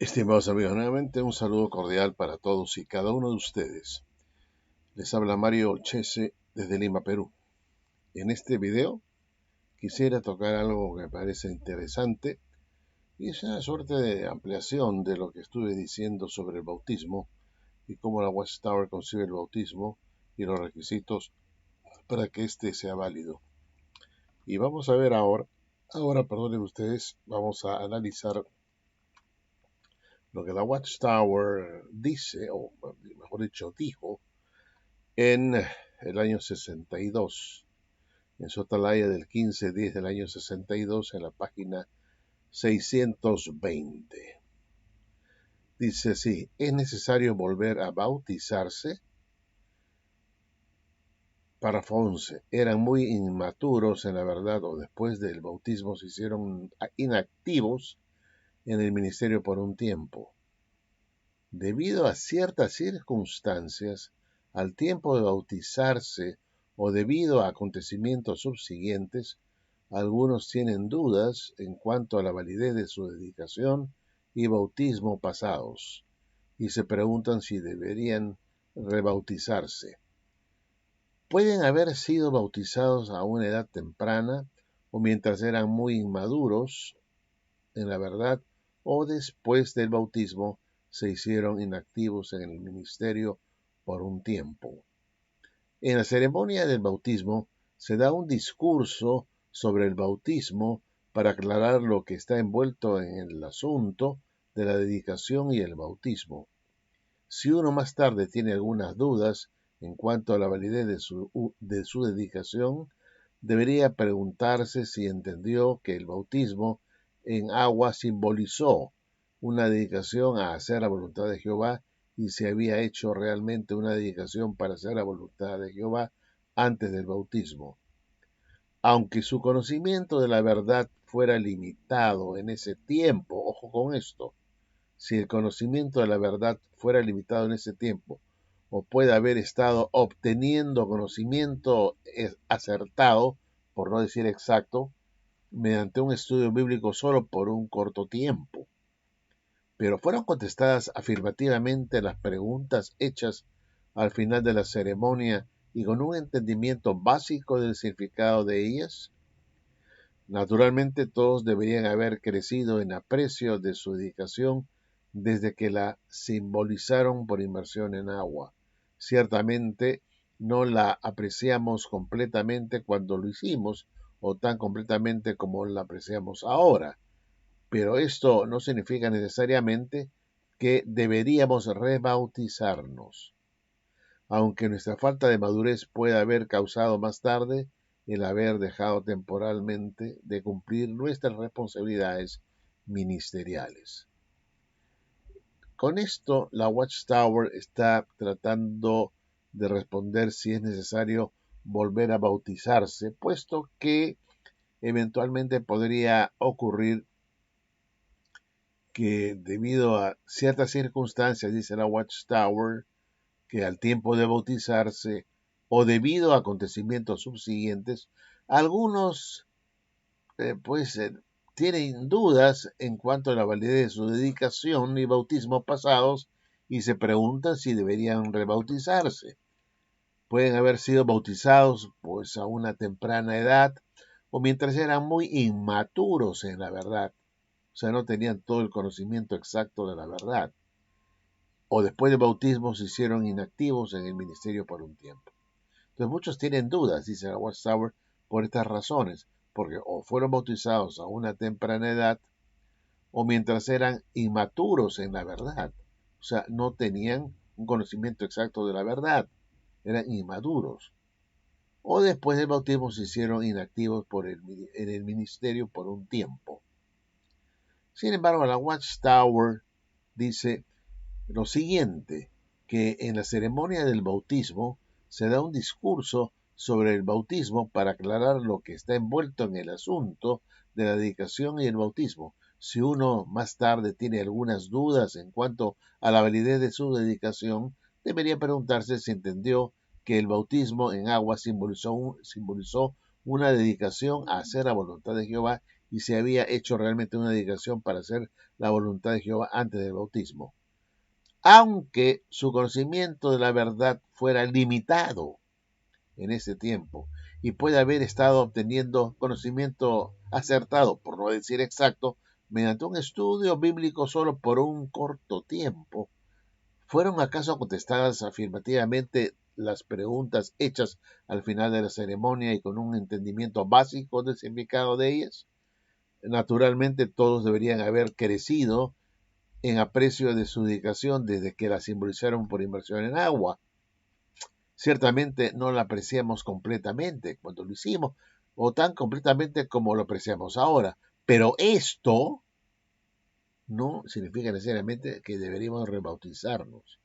Estimados amigos, nuevamente un saludo cordial para todos y cada uno de ustedes. Les habla Mario Chese desde Lima, Perú. En este video quisiera tocar algo que me parece interesante y es una suerte de ampliación de lo que estuve diciendo sobre el bautismo y cómo la Watchtower concibe el bautismo y los requisitos para que éste sea válido. Y vamos a ver ahora perdonen ustedes, vamos a analizar lo que la Watchtower dice, o mejor dicho, dijo en el año 62, en su atalaya del 15-10 del año 62, en la página 620. Dice así: ¿es necesario volver a bautizarse? Párrafo 11. Eran muy inmaturos en la verdad, o después del bautismo se hicieron inactivos en el ministerio por un tiempo. Debido a ciertas circunstancias, al tiempo de bautizarse o debido a acontecimientos subsiguientes, algunos tienen dudas en cuanto a la validez de su dedicación y bautismo pasados, y se preguntan si deberían rebautizarse. Pueden haber sido bautizados a una edad temprana o mientras eran muy inmaduros en la verdad, o después del bautismo se hicieron inactivos en el ministerio por un tiempo. En la ceremonia del bautismo se da un discurso sobre el bautismo para aclarar lo que está envuelto en el asunto de la dedicación y el bautismo. Si uno más tarde tiene algunas dudas en cuanto a la validez de su dedicación, debería preguntarse si entendió que el bautismo en agua simbolizó una dedicación a hacer la voluntad de Jehová y si había hecho realmente una dedicación para hacer la voluntad de Jehová antes del bautismo. Aunque su conocimiento de la verdad fuera limitado en ese tiempo, ojo con esto, si el conocimiento de la verdad fuera limitado en ese tiempo, o puede haber estado obteniendo conocimiento acertado, por no decir exacto, mediante un estudio bíblico solo por un corto tiempo. Pero fueron contestadas afirmativamente las preguntas hechas al final de la ceremonia y con un entendimiento básico del significado de ellas. Naturalmente todos deberían haber crecido en aprecio de su dedicación desde que la simbolizaron por inmersión en agua. Ciertamente no la apreciamos completamente cuando lo hicimos o tan completamente como la apreciamos ahora, pero esto no significa necesariamente que deberíamos rebautizarnos. Aunque nuestra falta de madurez pueda haber causado más tarde el haber dejado temporalmente de cumplir nuestras responsabilidades ministeriales. Con esto, la Watchtower está tratando de responder si es necesario volver a bautizarse, puesto que eventualmente podría ocurrir que debido a ciertas circunstancias, dice la Watchtower, que al tiempo de bautizarse o debido a acontecimientos subsiguientes, algunos tienen dudas en cuanto a la validez de su dedicación y bautismo pasados y se preguntan si deberían rebautizarse. Pueden haber sido bautizados pues a una temprana edad o mientras eran muy inmaturos en la verdad, o sea, no tenían todo el conocimiento exacto de la verdad, o después del bautismo se hicieron inactivos en el ministerio por un tiempo. Entonces muchos tienen dudas, dice la Watchtower, por estas razones, porque o fueron bautizados a una temprana edad o mientras eran inmaturos en la verdad, o sea, no tenían un conocimiento exacto de la verdad, eran inmaduros, o después del bautismo se hicieron inactivos en el ministerio por un tiempo. Sin embargo, la Watchtower dice lo siguiente, que en la ceremonia del bautismo se da un discurso sobre el bautismo para aclarar lo que está envuelto en el asunto de la dedicación y el bautismo. Si uno más tarde tiene algunas dudas en cuanto a la validez de su dedicación, debería preguntarse si entendió que el bautismo en agua simbolizó una dedicación a hacer la voluntad de Jehová y si había hecho realmente una dedicación para hacer la voluntad de Jehová antes del bautismo. Aunque su conocimiento de la verdad fuera limitado en ese tiempo y puede haber estado obteniendo conocimiento acertado, por no decir exacto, mediante un estudio bíblico solo por un corto tiempo, ¿fueron acaso contestadas afirmativamente las preguntas hechas al final de la ceremonia y con un entendimiento básico del significado de ellas? Naturalmente todos deberían haber crecido en aprecio de su dedicación desde que la simbolizaron por inmersión en agua. Ciertamente no la apreciamos completamente cuando lo hicimos, o tan completamente como lo apreciamos ahora, pero esto no significa necesariamente que deberíamos rebautizarnos,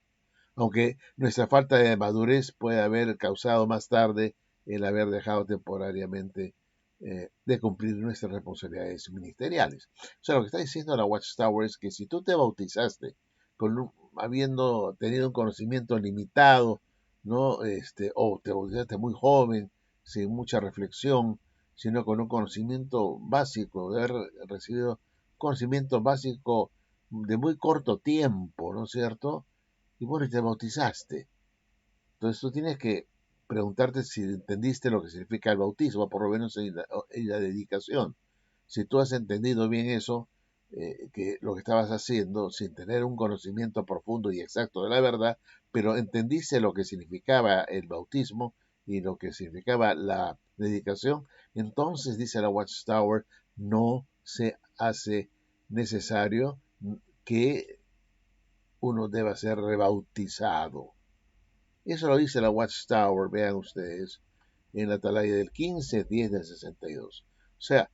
aunque nuestra falta de madurez puede haber causado más tarde el haber dejado temporariamente de cumplir nuestras responsabilidades ministeriales. O sea, lo que está diciendo la Watchtower es que si tú te bautizaste habiendo tenido un conocimiento limitado, ¿no? O te bautizaste muy joven, sin mucha reflexión, sino con un conocimiento básico, de haber recibido conocimiento básico de muy corto tiempo, ¿no es cierto? Y bueno, y te bautizaste. Entonces tú tienes que preguntarte si entendiste lo que significa el bautismo, por lo menos en la dedicación. Si tú has entendido bien eso, que lo que estabas haciendo, sin tener un conocimiento profundo y exacto de la verdad, pero entendiste lo que significaba el bautismo y lo que significaba la dedicación, entonces, dice la Watchtower, no se hace necesario que uno deba ser rebautizado. Eso lo dice la Watchtower, vean ustedes, en la atalaya del 15-10 del 62. O sea,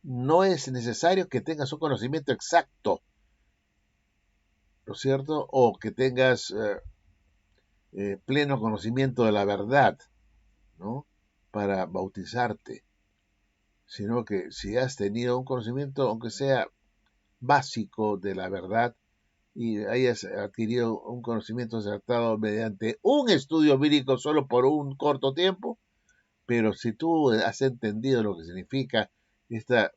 no es necesario que tengas un conocimiento exacto, ¿no es cierto? O que tengas pleno conocimiento de la verdad, ¿no? Para bautizarte, sino que si has tenido un conocimiento, aunque sea básico de la verdad, y hayas adquirido un conocimiento acertado mediante un estudio bíblico solo por un corto tiempo, pero si tú has entendido lo que significa esta,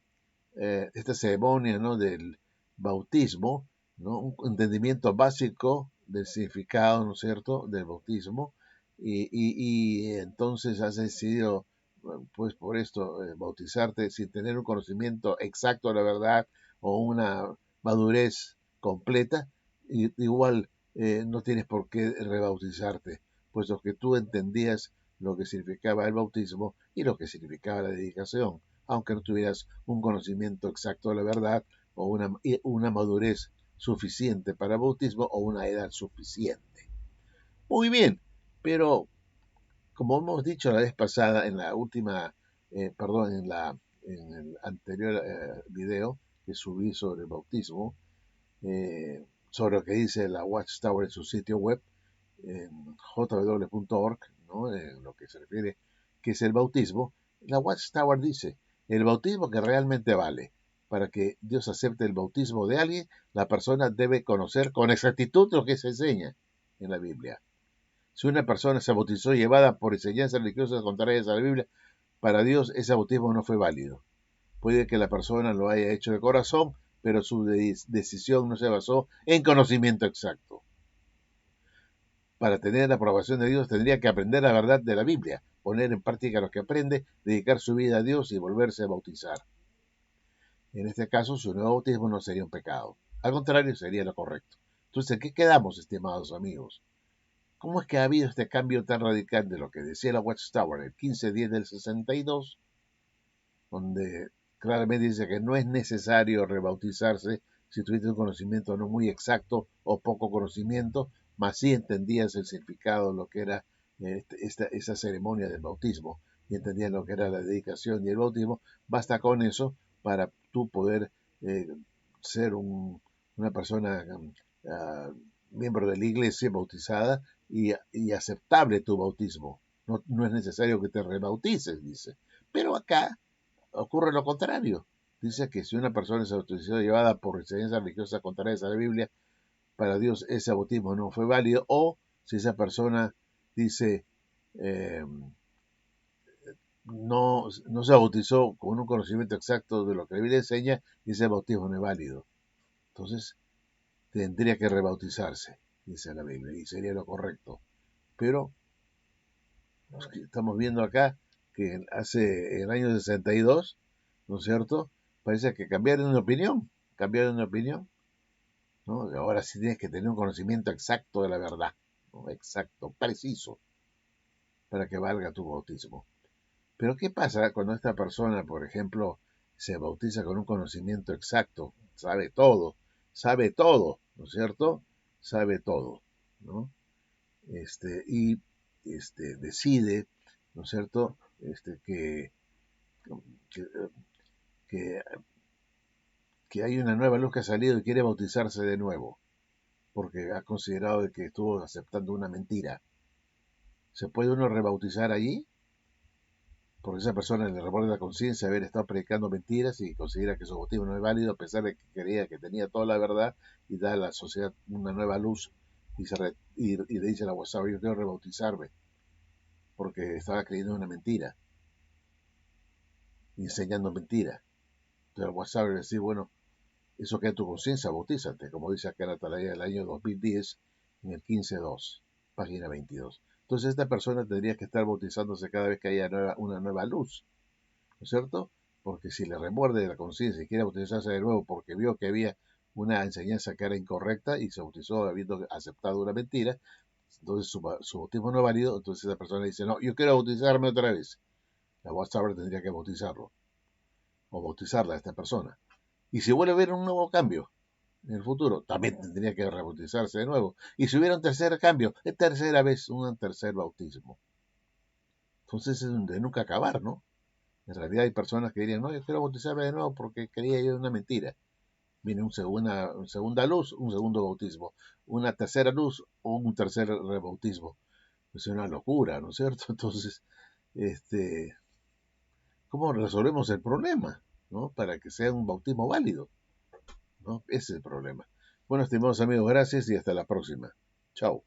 esta ceremonia, ¿no? Del bautismo, ¿no? Un entendimiento básico del significado, ¿no es cierto?, del bautismo, y entonces has decidido, pues por esto, bautizarte sin tener un conocimiento exacto de la verdad o una madurez completa, igual no tienes por qué rebautizarte, puesto que tú entendías lo que significaba el bautismo y lo que significaba la dedicación, aunque no tuvieras un conocimiento exacto de la verdad o una madurez suficiente para el bautismo o una edad suficiente. Muy bien, pero como hemos dicho la vez pasada en la última, perdón, en el anterior video que subí sobre el bautismo, sobre lo que dice la Watchtower en su sitio web, en jw.org, ¿no? En lo que se refiere que es el bautismo, la Watchtower dice, el bautismo que realmente vale. Para que Dios acepte el bautismo de alguien, la persona debe conocer con exactitud lo que se enseña en la Biblia. Si una persona se bautizó llevada por enseñanzas religiosas contrarias a la Biblia, para Dios ese bautismo no fue válido. Puede que la persona lo haya hecho de corazón, pero su decisión no se basó en conocimiento exacto. Para tener la aprobación de Dios tendría que aprender la verdad de la Biblia, poner en práctica lo que aprende, dedicar su vida a Dios y volverse a bautizar. En este caso, su nuevo bautismo no sería un pecado. Al contrario, sería lo correcto. Entonces, ¿en qué quedamos, estimados amigos? ¿Cómo es que ha habido este cambio tan radical de lo que decía la Watchtower el 15-10 del 62, donde claramente dice que no es necesario rebautizarse si tuviste un conocimiento no muy exacto o poco conocimiento, mas sí entendías el significado de lo que era esa ceremonia del bautismo y entendías lo que era la dedicación y el bautismo? Basta con eso para tú poder eh, ser una persona miembro de la iglesia bautizada y aceptable tu bautismo. No, no es necesario que te rebautices, dice. Pero acá ocurre lo contrario. Dice que si una persona es autorizada llevada por enseñanza religiosa contrarias a la Biblia, para Dios ese bautismo no fue válido, o si esa persona dice, eh, no se bautizó con un conocimiento exacto de lo que la Biblia enseña y ese bautismo no es válido. Entonces tendría que rebautizarse, dice la Biblia, y sería lo correcto. Pero estamos viendo acá que hace el año 62, ¿no es cierto? Parece que cambiaron de opinión, ¿no? Ahora sí tienes que tener un conocimiento exacto de la verdad, ¿no? Exacto, preciso, para que valga tu bautismo. Pero ¿qué pasa cuando esta persona, por ejemplo, se bautiza con un conocimiento exacto, sabe todo, ¿no es cierto? Sabe todo, ¿no? Y decide, ¿no es cierto? Que, que, que hay una nueva luz que ha salido y quiere bautizarse de nuevo, porque ha considerado que estuvo aceptando una mentira. ¿Se puede uno rebautizar allí? Porque esa persona le recuerda la conciencia de haber estado predicando mentiras y considera que su bautismo no es válido a pesar de que creía que tenía toda la verdad y da a la sociedad una nueva luz y le dice a la WhatsApp, yo quiero rebautizarme porque estaba creyendo una mentira y enseñando mentiras. Entonces el WhatsApp le dice, bueno, eso queda en tu conciencia, bautízate, como dice acá en la tarea del año 2010 en el 15.2, página 22. Entonces esta persona tendría que estar bautizándose cada vez que haya una nueva luz, ¿no es cierto? Porque si le remuerde la conciencia y quiere bautizarse de nuevo porque vio que había una enseñanza que era incorrecta y se bautizó habiendo aceptado una mentira, entonces su bautismo no es válido, entonces esa persona dice, no, yo quiero bautizarme otra vez. La WhatsApp tendría que bautizarlo o bautizarla a esta persona. Y si vuelve a haber un nuevo cambio en el futuro, también tendría que rebautizarse de nuevo. Y si hubiera un tercer cambio, es tercera vez, un tercer bautismo. Entonces es de nunca acabar, ¿no? En realidad hay personas que dirían, no, yo quiero bautizarme de nuevo porque creía yo una mentira. Viene una segunda luz, un segundo bautismo. Una tercera luz o un tercer rebautismo. Es una locura, ¿no es cierto? Entonces, este, ¿cómo resolvemos el problema? ¿No? Para que sea un bautismo válido, ¿no? Ese es el problema. Bueno, estimados amigos, gracias y hasta la próxima. Chao.